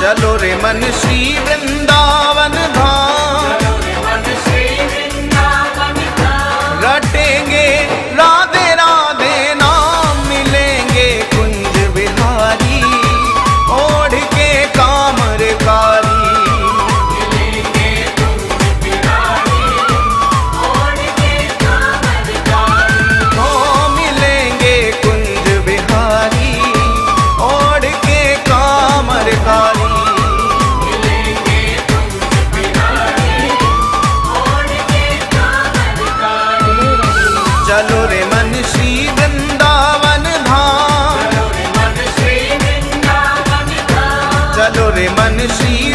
चलो रे मन श्री वृंदावन धाम, रटेंगे राधे राधे नाम, मिलेंगे कुंज बिहारी ओढ़ के कामरकारी। ओ मिलेंगे कुंज बिहारी ओढ़ के कामरकारी। चलो रे मन श्री वृंदावन धाम, चलो रे मन श्री